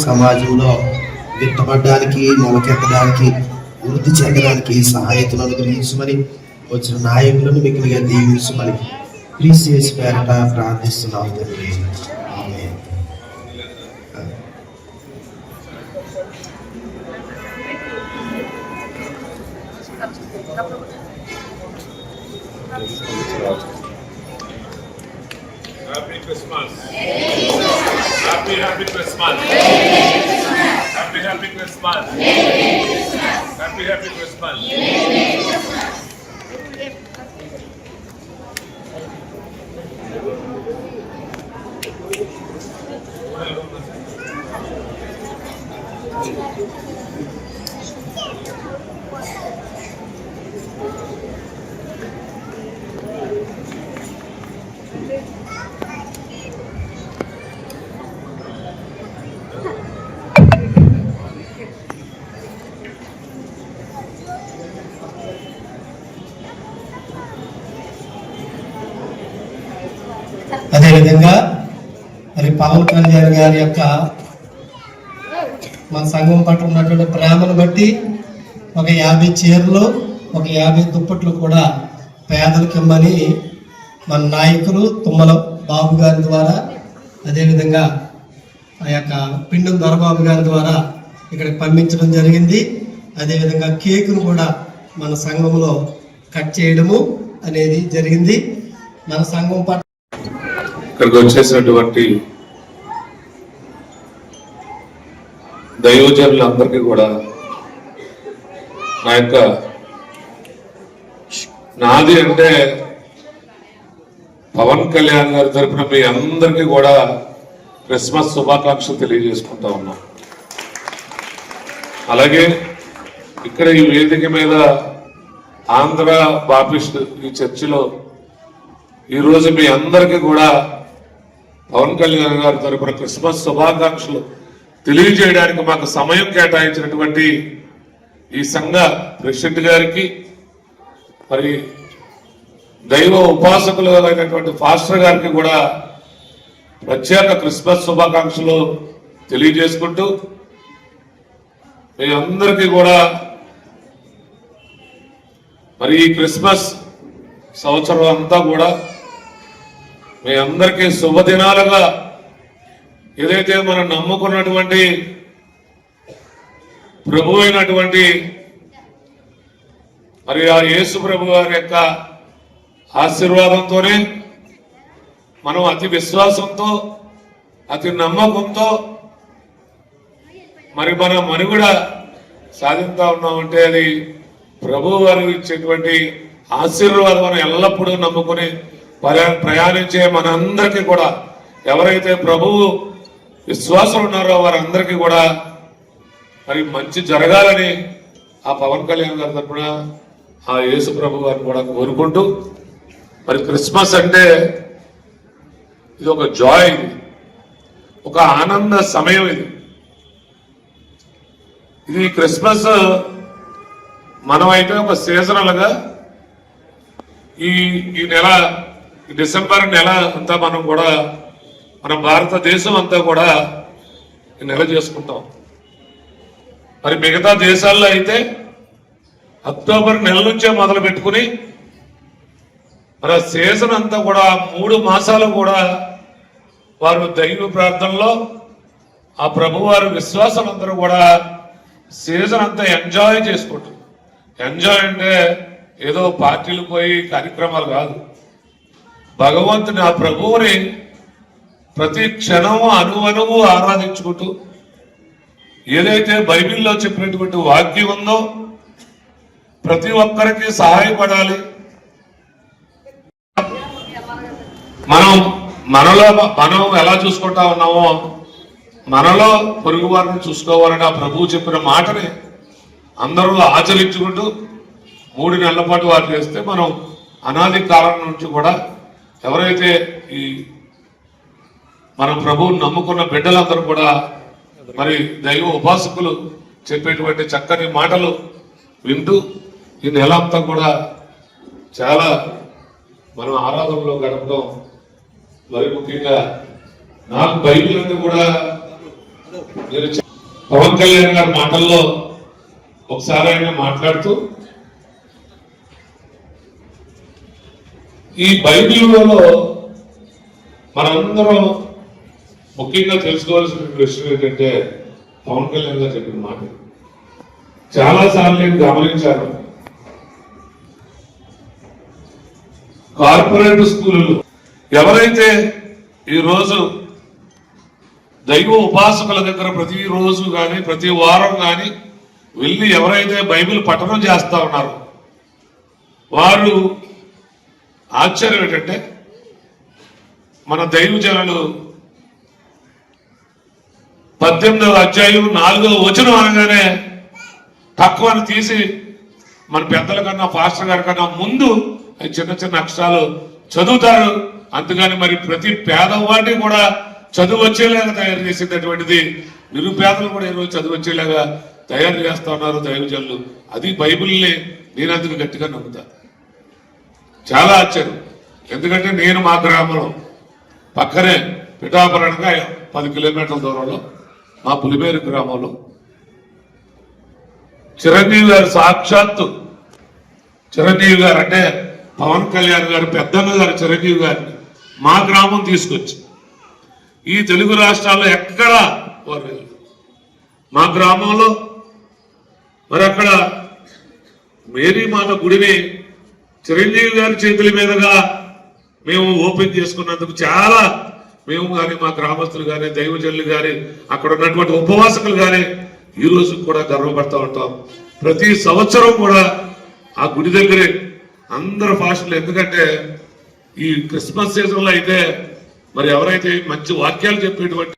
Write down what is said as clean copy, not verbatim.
సమాజంలో విత్తబడ్డానికి, మొలకెత్తడానికి, వృద్ధి చెందడానికి సహాయతను అనుగ్రహించమని వచ్చిన నాయకులను మిగిలిగా దీవించమని క్రీస్తు పేరట ప్రార్థిస్తున్నాం తండ్రి. ఆమేన్. Happy Christmas. Happy Christmas. Happy Christmas. Happy Christmas. అదేవిధంగా మరి పవన్ కళ్యాణ్ గారి యొక్క మన సంఘం పట్ల ఉన్నటువంటి ప్రేమను బట్టి ఒక 50 చీరలు, ఒక 50 దుప్పట్లు కూడా పేదలకు ఇమ్మని మన నాయకులు తుమ్మల బాబు గారి ద్వారా, అదేవిధంగా ఆ యొక్క పిండం దొరబాబు గారి ద్వారా ఇక్కడికి పంపించడం జరిగింది. అదేవిధంగా కేకును కూడా మన సంఘంలో కట్ చేయడము అనేది జరిగింది. మన సంఘం పట్ల ఇక్కడికి వచ్చేసినటువంటి దైవజనులందరికీ కూడా నా యొక్క నాది అంటే పవన్ కళ్యాణ్ గారి తరఫున మీ అందరికీ కూడా క్రిస్మస్ శుభాకాంక్షలు తెలియజేసుకుంటా ఉన్నాం. అలాగే ఇక్కడ ఈ వేదిక మీద ఆంధ్ర బాప్టిస్ట్ ఈ చర్చిలో ఈరోజు మీ అందరికీ కూడా పవన్ కళ్యాణ్ గారి తరపున క్రిస్మస్ శుభాకాంక్షలు తెలియజేయడానికి మాకు సమయం కేటాయించినటువంటి ఈ సంఘ ప్రెసిడెంట్ గారికి, మరి దైవ ఉపాసకులు అయినటువంటి ఫాస్టర్ గారికి కూడా ప్రత్యేక క్రిస్మస్ శుభాకాంక్షలు తెలియజేసుకుంటూ మీ అందరికీ కూడా మరి ఈ క్రిస్మస్ సంవత్సరం అంతా కూడా మీ అందరికీ శుభదినాలుగా ఏదైతే మనం నమ్ముకున్నటువంటి ప్రభు అయినటువంటి మరి ఆ యేసు ప్రభు వారి యొక్క ఆశీర్వాదంతోనే మనం అతి విశ్వాసంతో, అతి నమ్మకంతో మరి మన మనుగడ సాధిస్తా ఉన్నామంటే అది ప్రభు వారు ఇచ్చేటువంటి ఆశీర్వాదం మనం ఎల్లప్పుడూ నమ్ముకుని ప్రయాణించే మనందరికీ కూడా, ఎవరైతే ప్రభువు విశ్వాసం ఉన్నారో వారందరికీ కూడా మరి మంచి జరగాలని ఆ పవన్ కళ్యాణ్ గారి తరఫున ఆ యేసు ప్రభు వారిని కూడా కోరుకుంటూ, మరి క్రిస్మస్ అంటే ఇది ఒక జాయ్, ఒక ఆనంద సమయం. ఇది క్రిస్మస్ మనమైతే ఒక సీజనల్గా ఈ నెల డిసెంబర్ నెల అంతా మనం కూడా మన భారతదేశం అంతా కూడా ఈ నెల చేసుకుంటాం. మరి మిగతా దేశాల్లో అయితే అక్టోబర్ నెల నుంచే మొదలు పెట్టుకుని మరి సీజన్ అంతా కూడా 3 మాసాలు కూడా వారు దైవ ప్రార్థనలో ఆ ప్రభువారి విశ్వాసాలందరూ కూడా సీజన్ అంతా ఎంజాయ్ చేసుకుంటారు. ఎంజాయ్ అంటే ఏదో పార్టీలు పోయి కార్యక్రమాలు కాదు, భగవంతుని ఆ ప్రభువుని ప్రతి క్షణము అణువణువు ఆరాధించుకుంటూ ఏదైతే బైబిల్లో చెప్పినటువంటి వాక్యం ఉందో ప్రతి ఒక్కరికి సహాయపడాలి. మనం ఎలా చూసుకుంటా ఉన్నామో మనలో పొరుగు వారిని చూసుకోవాలని ఆ ప్రభువు చెప్పిన మాటని అందరూ ఆచరించుకుంటూ 3 నెలల పాటు వారు చేస్తే మనం అనాది కాలం నుంచి కూడా ఎవరైతే ఈ మన ప్రభువుని నమ్ముకున్న బిడ్డలందరూ కూడా మరి దైవ ఉపాసకులు చెప్పేటువంటి చక్కని మాటలు వింటూ ఈ నెల అంతా కూడా చాలా మనం ఆరాధనలో గడపడం. మరి ముఖ్యంగా నాకు బైబిల్ అంటే కూడా మీరు పవన్ కళ్యాణ్ గారి మాటల్లో ఒకసారి ఆయన మాట్లాడుతూ ఈ బైబిల్లో మనందరం ముఖ్యంగా తెలుసుకోవాల్సిన విషయం ఏంటంటే పవన్ కళ్యాణ్ గారు చెప్పిన మాట చాలా సార్లు నేను గమనించాను. కార్పొరేట్ స్కూళ్ళు ఎవరైతే ఈరోజు దైవ ఉపాసకుల దగ్గర ప్రతిరోజు కానీ ప్రతి వారం కానీ వెళ్ళి ఎవరైతే బైబిల్ పఠనం చేస్తా ఉన్నారో వారు ఆశ్చర్యం ఏంటంటే మన దైవజనులు 18వ అధ్యాయం 4వ వచనం అనగానే తక్కువని తీసి మన పెద్దల కన్నా పాస్టర్ గారి కన్నా ముందు చిన్న చిన్న అక్షరాలు చదువుతారు. అందుకని మరి ప్రతి పేదవాడిని కూడా చదువు వచ్చేలాగా తయారు చేసేటటువంటిది నిరుపేదలు కూడా ఈరోజు చదువు వచ్చేలాగా తయారు చేస్తా ఉన్నారు దైవజనులు. అది బైబిల్ని నేను అందుకు గట్టిగా నమ్ముతాను. చాలా ఆశ్చర్యం. ఎందుకంటే నేను మా గ్రామంలో పక్కనే పిఠాపురంగా 10 కిలోమీటర్ల దూరంలో మా పులిమేరు గ్రామంలో చిరంజీవి గారు సాక్షాత్తు చిరంజీవి గారు అంటే పవన్ కళ్యాణ్ గారు పెద్దన్న గారు చిరంజీవి గారిని మా గ్రామం తీసుకొచ్చి ఈ తెలుగు రాష్ట్రాల్లో ఎక్కడా వారు మా గ్రామంలో మరి అక్కడ మేరీమాత గుడిని చిరంజీవి గారి చేతుల మీదుగా మేము ఓపెన్ చేసుకున్నందుకు చాలా మేము కానీ మా గ్రామస్తులు కానీ దైవజనులు కానీ అక్కడ ఉన్నటువంటి ఉపవాసకులు కానీ ఈ రోజు కూడా గర్వపడతా ఉంటాం. ప్రతి సంవత్సరం కూడా ఆ గుడి దగ్గరే అందరు భాషలు. ఎందుకంటే ఈ క్రిస్మస్ సీజన్లో అయితే మరి ఎవరైతే మంచి వాక్యాలు చెప్పేటువంటి